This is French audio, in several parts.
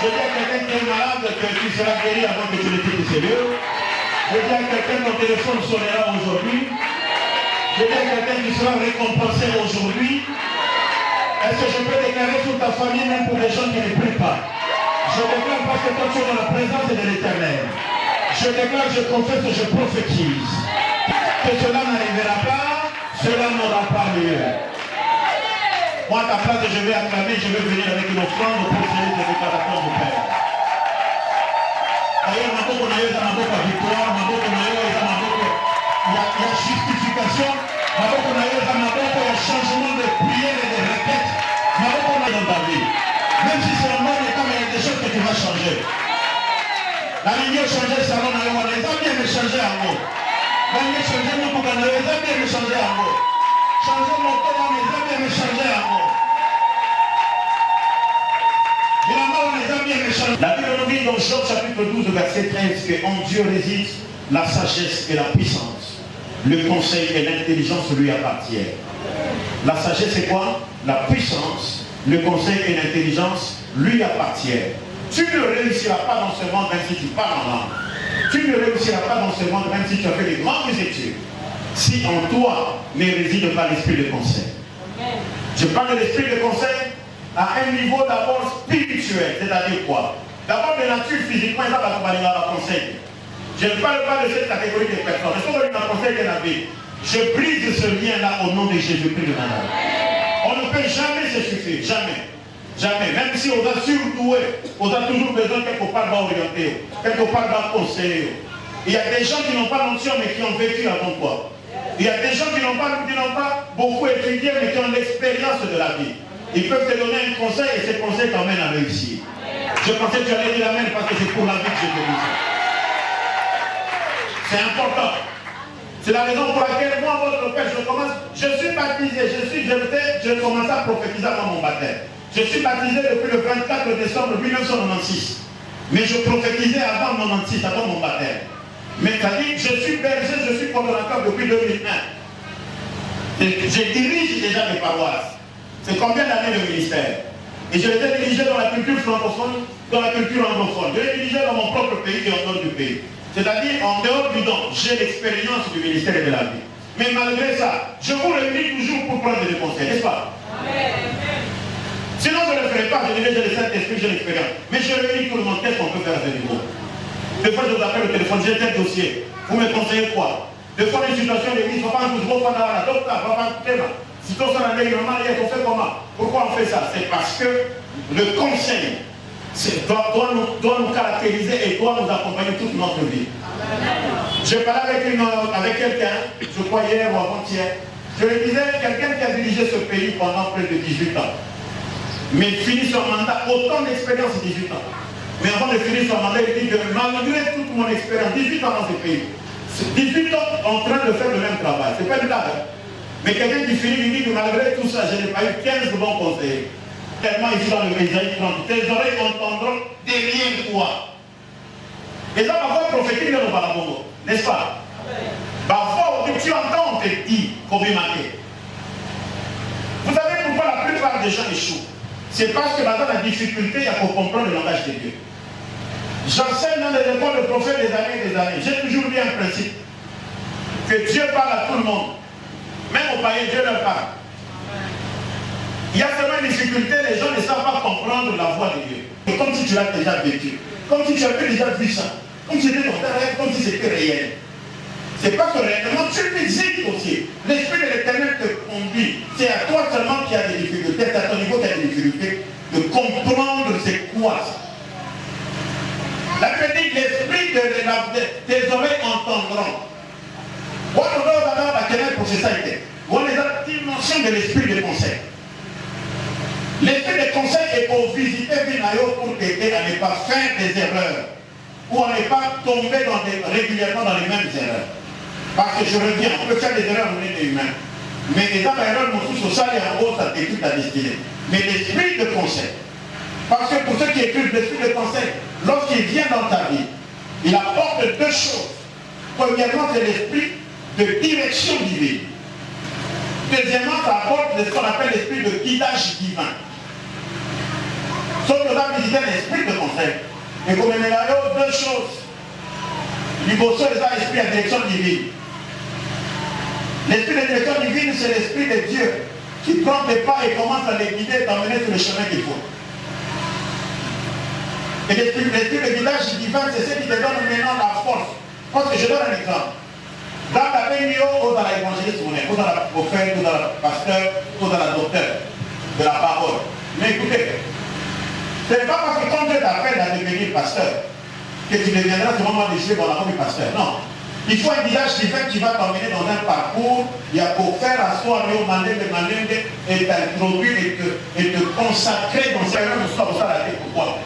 Je dis à quelqu'un qui est malade que tu seras guéri avant que tu ne quittes ce lieu. Je dis à quelqu'un que ton téléphone sonnera aujourd'hui. Je dis à quelqu'un qui sera récompensé aujourd'hui. Est-ce que je peux déclarer sur ta famille, même pour des gens qui ne prient pas? Je déclare parce que toi tu es dans la présence de l'Éternel. Je déclare, je confesse, je prophétise que cela n'arrivera pas, cela n'aura pas lieu. Moi, à ta place, je vais acclamer, je vais venir avec une offrande pour célébrer les déclarations du Père. D'ailleurs, ma boque, on a eu ma victoire, ma boque, on a eu ma boque, il y a justification, ma boque, on a eu ma boque, il y a changement de prière et de requête. Ma boque, on a eu dans ta vie. Même si c'est un bon état, mais il y a des choses que tu vas changer. La ligne changer, ça va, on a bien me changer en haut. La ligne changer, nous, pour qu'on a bien me changer en haut. Changer mon corps, on a bien me changer en haut. La Bible nous dit dans Job chapitre 12, verset 13, que en Dieu réside la sagesse et la puissance. Le conseil et l'intelligence lui appartiennent. La sagesse c'est quoi? La puissance, le conseil et l'intelligence lui appartiennent. Tu ne réussiras pas dans ce monde même si tu parles en langue. Tu ne réussiras pas dans ce monde même si tu as fait des grandes études. Si en toi ne réside pas l'esprit de conseil. Je parle de l'esprit de conseil à un niveau d'abord spirituel, c'est-à-dire quoi? D'abord de nature physiquement, il va la conseil. Je ne parle pas de cette catégorie de personnes. Je parle d'un conseil de la vie. Je brise ce lien-là au nom de Jésus-Christ de Nazareth. On ne peut jamais se suffire, jamais. Jamais. Même si on a surdoué, on a toujours besoin quelque part d'orienter, quelque part d'en conseiller. Il y a des gens qui n'ont pas l'onction mais qui ont vécu avant toi. Il y a des gens qui n'ont pas beaucoup étudié mais qui ont l'expérience de la vie. Ils peuvent te donner un conseil et ce conseil t'emmène à réussir. Je pensais que tu allais dire amen parce que c'est pour la vie que je te dis ça. C'est important. C'est la raison pour laquelle moi, votre père, je suis baptisé, je commence à prophétiser avant mon baptême. Je suis baptisé depuis le 24 décembre 1996. Mais je prophétisais avant 1996, avant mon baptême. Mais c'est-à-dire, je suis berger, je suis coordonnateur depuis 2001. Je dirige déjà des paroisses. C'est combien d'années de ministère? Et je l'ai dirigé dans la culture francophone, dans la culture anglophone. Je l'ai dirigé dans mon propre pays et en dehors du pays. C'est-à-dire, en dehors du don, j'ai l'expérience du ministère et de la vie. Mais malgré ça, je vous réunis toujours pour prendre des conseils, n'est-ce pas? Sinon, je ne le ferai pas. Je dirais, j'ai le Saint-Esprit, j'ai l'expérience. Mais je réunis tout le monde. Qu'est-ce qu'on peut faire à ce niveau? Des fois, je vous appelle au téléphone, j'ai tel dossier. Vous me conseillez quoi? Des fois, une situation de vie, il ne faut pas un coup de la docteur, va pas écouter là. Si on s'en a dit, on fait comment? Pourquoi on fait ça? C'est parce que le conseil doit nous caractériser et doit nous accompagner toute notre vie. Je parlais avec quelqu'un, je crois hier ou avant-hier, je lui disais, quelqu'un qui a dirigé ce pays pendant près de 18 ans, mais il finit son mandat, autant d'expérience 18 ans. Mais avant de finir son mandat, il dit que malgré toute mon expérience, 18 ans dans ce pays, 18 ans en train de faire le même travail, c'est pas une blague. Hein? Mais quelqu'un qui finit, il dit que malgré tout ça, je n'ai pas eu 15 bons conseillers. Tellement ici dans le Isaïe 30, tes oreilles entendront des liens de toi. Et ça, parfois, prophétique dans le Balabongo, n'est-ce pas? Parfois, tu entends, on te dit, combien manquer. Vous savez pourquoi la plupart des gens échouent? C'est parce que dans la difficulté, il y a pour comprendre le langage de Dieu. J'enseigne dans les écoles de prophètes des années et des années. J'ai toujours dit un principe. Que Dieu parle à tout le monde. Même aux païens, Dieu leur parle. Il y a seulement une difficulté, les gens ne savent pas comprendre la voix de Dieu. Et comme si tu l'as déjà vécu. Comme si tu avais déjà vu ça. Comme si c'était ton rêve, comme si c'était réel. C'est pas que réellement, tu l'exites aussi. L'Esprit de l'Éternel te conduit. C'est à toi seulement qui a des difficultés. C'est à ton niveau qui a des difficultés de comprendre c'est quoi ça. La critique, l'Esprit de tes oreilles entendront. What on doit avoir la quelle société? On est dans la dimension de l'esprit de conseil. L'esprit de conseil est pour visiter Vinayo pour t'aider à ne pas faire des erreurs ou à ne pas tomber régulièrement dans les mêmes erreurs. Parce que je reviens, on peut faire des erreurs, on est des humains. Mais les erreurs nous touchent au sol et en haut, ça t'écoute la destinée. Mais l'esprit de conseil, parce que pour ceux qui écoutent l'esprit de conseil, lorsqu'il vient dans ta vie, il apporte deux choses. Premièrement, c'est l'esprit de direction divine. Deuxièmement, ça apporte ce qu'on appelle l'esprit de guidage divin. Sauf que là, visiter l'esprit de conseil. Et comme il y a deux choses. L'Ibosso est l'esprit de direction divine. L'esprit de direction divine, c'est l'esprit de Dieu qui prend tes pas et commence à les guider, t'emmener sur le chemin qu'il faut. Et l'esprit de guidage divin, c'est ce qui te donne maintenant la force. Parce que je donne un exemple. Dans la réunion, ou dans l'évangéliste, ou dans la prophète, ou dans le pasteur, ou dans la docteur de la parole. Mais écoutez, ce n'est pas parce que quand Dieu t'appelle à devenir pasteur, que tu deviendras ce moment de jouer dans la robe du pasteur. Non. Il faut un guidage divin qui va t'emmener dans un parcours, il y a pour faire asseoir le mandé et t'introduire et te consacrer dans ce monde de soi, pour ça la tête. Pourquoi?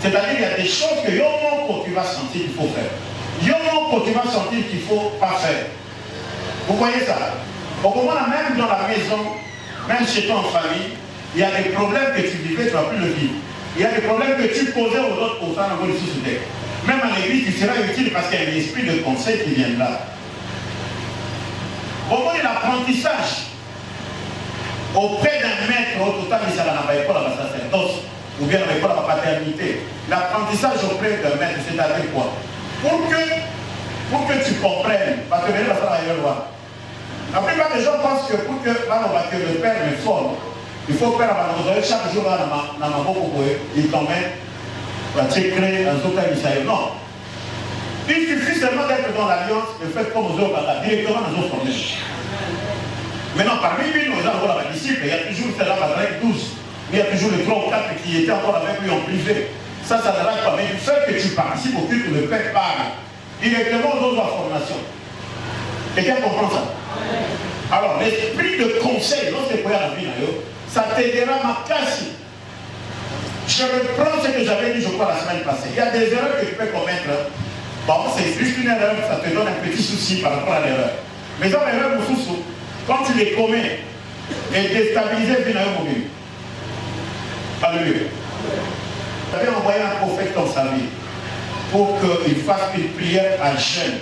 C'est-à-dire qu'il y a des choses que tu vas sentir qu'il faut faire. Tu vas sentir qu'il ne faut pas faire. Vous voyez ça? Au moment même dans la maison, même chez toi en famille, il y a des problèmes que tu vivais, tu ne vas plus le vivre. Il y a des problèmes que tu posais aux autres pour faire un bon sous terre. Même à l'église, tu seras utile parce qu'il y a un esprit de conseil qui vient là. Au moment de l'apprentissage, auprès d'un maître, au total, il s'en a pas école à la sacerdoce, ou bien à l'école à la paternité. L'apprentissage auprès d'un maître, c'est-à-dire quoi? Pour que tu comprennes, parce que ça va y voir. La plupart des gens pensent que pour que le père me forme, il faut faire la chaque jour là dans ma boue, il t'emmène, tu crées un autre Israël. Non. Il suffit seulement d'être dans l'alliance et faire comme aux autres, directement dans nos autres formés. Maintenant, parmi lui, nous avons la disciple, il y a toujours celle-là avec 12. Il y a toujours les 3 ou 4 qui étaient encore avec lui en privé. Ça ne l'arrête pas. Mais du fait que tu participes au culte, le Père parle directement aux autres formations. Quelqu'un comprend ça? Alors, l'esprit de conseil, lorsque tu as la vie, ça t'aidera ma casse. Je reprends ce que j'avais dit, je crois, la semaine passée. Il y a des erreurs que tu peux commettre. Bon, c'est juste une erreur, ça te donne un petit souci par rapport à l'erreur. Mais dans l'erreur, quand tu les commets, et déstabiliser, puis dans mobile. Alléluia. J'avais envoyé un prophète dans sa vie pour qu'il fasse une prière à jeûne.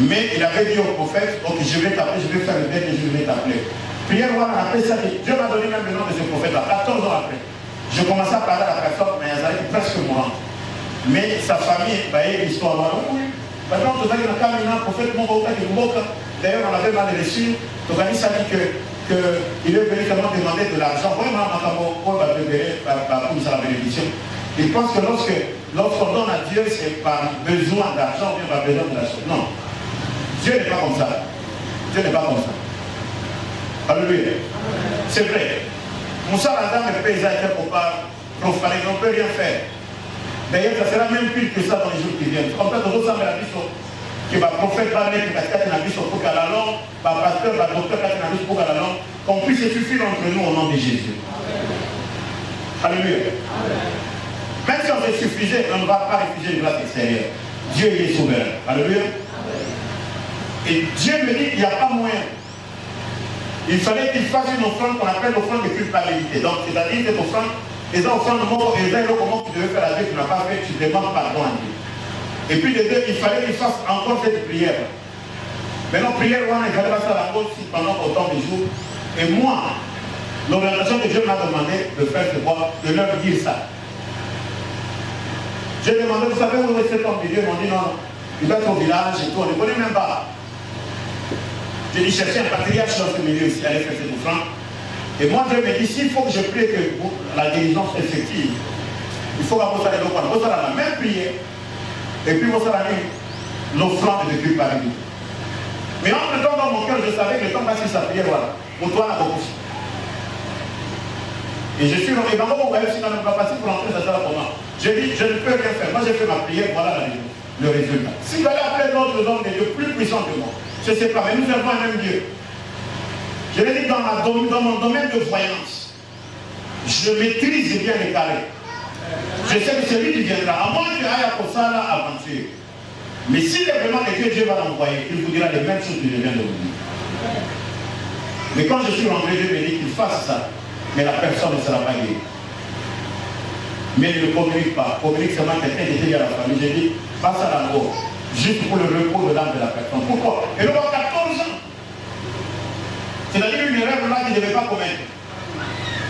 Mais il avait dit au prophète, ok, je vais t'appeler, je vais faire le dernier, je vais t'appeler. Prière, on a appelé ça, Dieu m'a donné même le nom de ce prophète-là, 14 ans après. Je commençais à parler à la personne, mais elle allait presque mourante. Mais sa famille, l'histoire, oui. Maintenant, tout à l'heure, il y a un prophète, d'ailleurs, on avait mal reçu. L'organisme a dit qu'il est venu seulement demander de l'argent. Vraiment, on va libérer pour sa bénédiction. Il pense que lorsqu'on donne à Dieu, c'est par besoin d'argent ou bien par besoin de l'argent. Non. Dieu n'est pas comme ça. Dieu n'est pas comme ça. Alléluia. C'est vrai. Moussa Adam et Paysa étaient profanés, on ne peut rien faire. D'ailleurs, ça sera même pire que ça dans les jours qui viennent. Comme ça, nous sommes à la mission. Que le prophète va mettre la carte dans la mission pour qu'à la langue, le pasteur, le docteur, carte dans la mission pour qu'à la langue, qu'on puisse se suffire entre nous au nom de Jésus. Alléluia. Même si on se suffisait, on ne va pas refuser une grâce extérieure. Dieu est souverain. Alléluia. Et Dieu me dit qu'il n'y a pas moyen. Il fallait qu'il fasse une offrande qu'on appelle l'offrande de culpabilité. Donc, c'est-à-dire cette offrande, les offrandes morts, et les comment tu devais faire la vie, tu n'as pas fait, tu demandes pardon à Dieu. Et puis de deux, il fallait qu'il fasse encore cette prière. Maintenant, prière, il fallait passer à la cause pendant autant de jours. Et moi, l'orientation que Dieu m'a demandé de faire, c'est quoi? De leur dire ça. J'ai demandé, vous savez où est cet homme de Dieu? Ils m'ont dit non, il va être au village et tout, on ne connaît même pas. J'ai dit chercher un patriarche dans ce milieu ici, aller faire cette offrande. Et moi, Dieu me dit, s'il faut que je prie que la guérison soit effective, il faut que vous allez la même prière. Et puis vous allez l'offrande de culpabilité. Mais en même temps, dans mon cœur, je savais que le temps passé sa prière, voilà. Mon toit a beaucoup. Et je suis rentré dans mon voyage, si on ne va pas passer pour entrer, ça sera comment? Je dis, je ne peux rien faire. Moi, j'ai fait ma prière, voilà le résultat. S'il fallait appeler d'autres hommes de Dieu plus puissants que moi, je ne sais pas, mais nous avons un même Dieu. Je l'ai dit dans mon domaine de voyance, je maîtrise bien les carrés. Je sais que c'est lui qui viendra, à moins qu'il aille pour ça là aventure. Mais s'il est vraiment que Dieu va l'envoyer, il vous dira les mêmes choses que je viens de vous dire. Mais quand je suis rentré, Dieu me dit qu'il fasse ça, mais la personne ne sera pas guérie. Mais il ne communique pas. Communique seulement quelqu'un qui était à la famille. J'ai dit, passe à la mort, juste pour le repos de l'âme de la personne. Pourquoi? Et nous avons 14 ans. C'est-à-dire une erreur là qu'il ne devait pas commettre.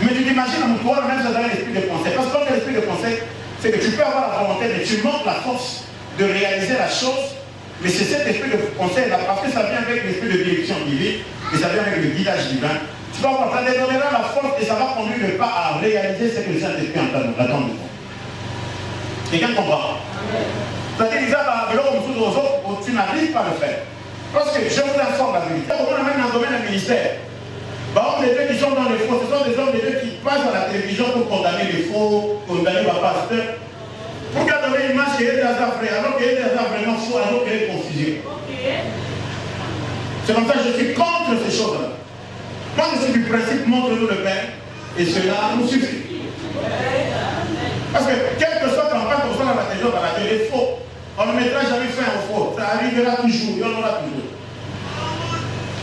Mais tu t'imagines à toi, même ça donne l'esprit de conseil. Parce que quand tu as l'esprit de conseil, c'est que tu peux avoir la volonté, mais tu manques la force de réaliser la chose. Mais c'est cet esprit de conseil là, parce que ça vient avec l'esprit de direction divine, et ça vient avec le guidage divin. Tu vas voir, ça te donnera la force et ça va conduire le pas à réaliser ce que le Saint-Esprit attend de toi. Quelqu'un comprend? C'est-à-dire, tu n'arrives pas à le faire. Parce que je vous informe la vérité. On a même dans le domaine du ministère. Par exemple, les deux qui sont dans les faux, ce sont des hommes, les deux qui passent à la télévision pour condamner les faux, condamner le pasteur. Pour garder une image qui est des hasards vrais, alors qu'il y a des hasards vraiment faux, alors qu'il y a une confusion. C'est comme ça que je suis contre ces choses-là. Moi, je suis du principe, montre-nous le Père, et cela nous suffit. Parce que, quel que soit campagne qu'on soit dans la télévision, dans la télé, faux. On ne mettra jamais fin au faux. Ça arrivera toujours, il y en aura toujours.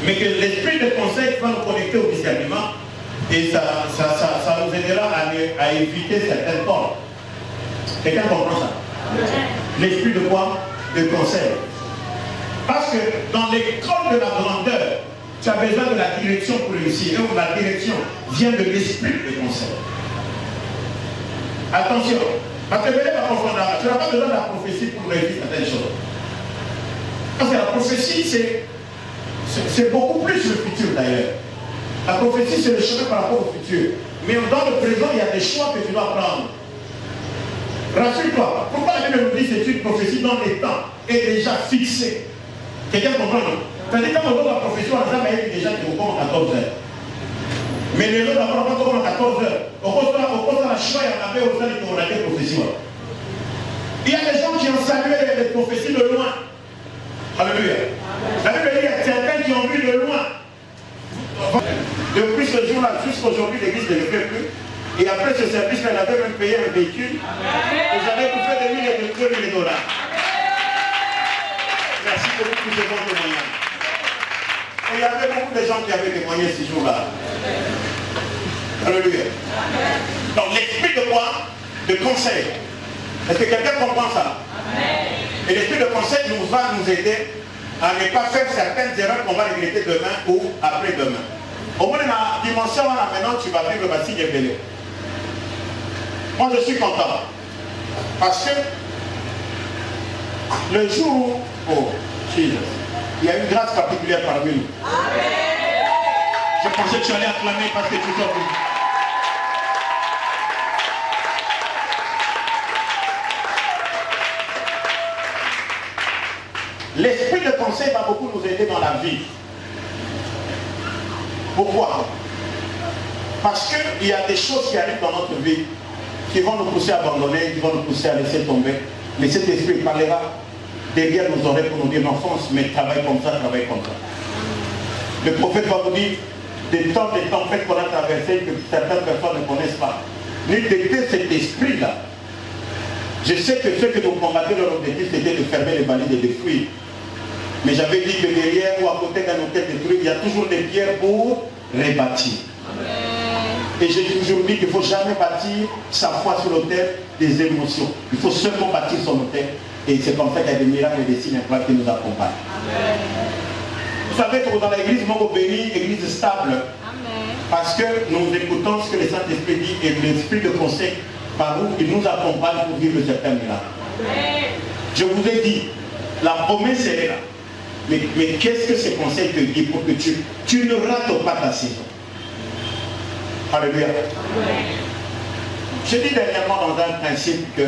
Mais que l'esprit de conseil va nous connecter au discernement et ça nous aidera à éviter certaines portes. Quelqu'un comprend ça? L'esprit de quoi? De conseil. Parce que dans l'école de la grandeur, tu as besoin de la direction pour réussir. Et la direction vient de l'esprit de conseil. Attention, parce que tu n'as pas besoin de la prophétie pour réussir certaines choses. Parce que la prophétie, c'est beaucoup plus le futur d'ailleurs. La prophétie, c'est le chemin par rapport au futur. Mais dans le présent, il y a des choix que tu dois prendre. Rassure-toi. Pourquoi la Bible nous dit que c'est une prophétie dans les temps est déjà fixée? Quelqu'un comprend? C'est-à-dire quand on voit la prophétie, on a déjà qui au à 14 heures. Mais les autres n'ont pas commencé à 14 heures. Au cours de la choix, il y en avait au sein de la prophétie. Il y a des gens qui ont salué les prophéties de loin. Alléluia. La Bible dit qu'il y a certains qui ont vu de loin. Depuis ce jour-là, jusqu'à aujourd'hui, l'église ne le fait plus. Et après ce service-là, elle avait même payé un véhicule. Et j'avais bouffé des milliers de $2 000. Merci beaucoup pour ce bon témoignage. Et il y avait beaucoup de gens qui avaient témoigné ce jour-là. Alléluia. Donc l'esprit de quoi? De conseil. Est-ce que quelqu'un comprend ça? Et l'esprit de conseil va nous aider à ne pas faire certaines erreurs qu'on va regretter demain ou après-demain. Au moins, dans la dimension, là, maintenant, tu vas vivre le bâti de Bélé. Moi, je suis content. Parce que le jour où, oh, Jesus, il y a une grâce particulière parmi nous. Je pensais que tu allais acclamer parce que tu t'en fous. L'esprit de conseil va beaucoup nous aider dans la vie. Pourquoi? Parce qu'il y a des choses qui arrivent dans notre vie qui vont nous pousser à abandonner, qui vont nous pousser à laisser tomber. Mais cet esprit parlera derrière nos oreilles pour nous dire non, fonce, mais travaille comme ça, travaille comme ça. Le prophète va vous dire des temps de tempêtes qu'on a traversées que certaines personnes ne connaissent pas. N'écoutez cet esprit-là. Je sais que ceux que nous combattons, leur objectif c'était de fermer les valises et de fuir. Mais j'avais dit que derrière ou à côté d'un hôtel détruit, il y a toujours des pierres pour rebâtir. Et j'ai toujours dit qu'il ne faut jamais bâtir sa foi sur l'autel des émotions. Il faut seulement bâtir son autel. Et c'est comme ça qu'il y a des miracles et des signes qui nous accompagnent. Vous savez que dans l'église, nous béni, église stable. Parce que nous écoutons ce que le Saint-Esprit dit et l'esprit de conseil par où il nous accompagne pour vivre certains miracles. Je vous ai dit, la promesse est là. Mais qu'est-ce que ces conseils te disent pour que tu ne rates pas ta saison? Alléluia. J'ai dit dernièrement dans un principe que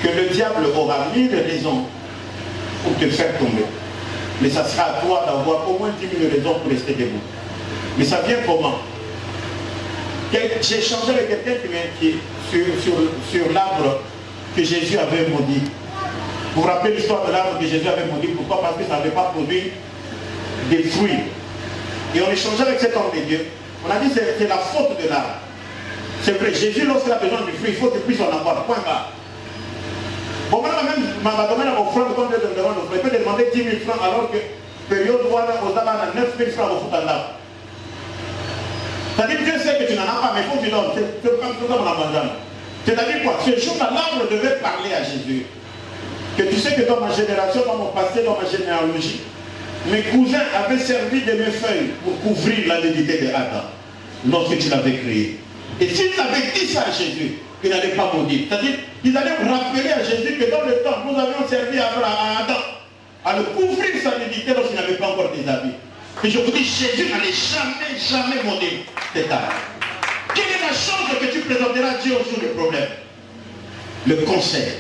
le diable aura 1000 raisons pour te faire tomber. Mais ça sera à toi d'avoir au moins 10 000 raisons pour rester debout. Mais ça vient comment? J'ai échangé avec quelqu'un qui est sur l'arbre que Jésus avait maudit. Vous vous rappelez l'histoire de l'arbre que Jésus avait maudit? Pourquoi? Parce que ça n'avait pas produit des fruits. Et on échangeait avec cet homme de Dieu. On a dit que c'est la faute de l'arbre. C'est vrai, Jésus, lorsqu'il a besoin du fruit, il faut que puisse en avoir. Point barre. Bon, maintenant, même, ma domaine à mon frère, comme Dieu me demande, il peut demander 10 000 francs alors que période où on a 9 000 francs au foot en arbre. C'est-à-dire que Dieu sait que tu n'en as pas, mais il faut que tu donnes. C'est comme en abandonne. C'est-à-dire quoi? Ce jour-là, l'arbre devait parler à Jésus. Que tu sais que dans ma génération, dans mon passé, dans ma généalogie, mes cousins avaient servi de mes feuilles pour couvrir la nudité de Adam lorsque tu l'avais créé. Et s'ils avaient dit ça à Jésus, qu'ils n'allaient pas maudire, c'est-à-dire qu'ils allaient rappeler à Jésus que dans le temps, nous avions servi à Adam à le couvrir sa nudité lorsqu'il n'avait pas encore des habits. Et je vous dis, Jésus n'allait jamais maudire cet âge. Quelle est la chose que tu présenteras à Dieu au jour du problème? Le conseil.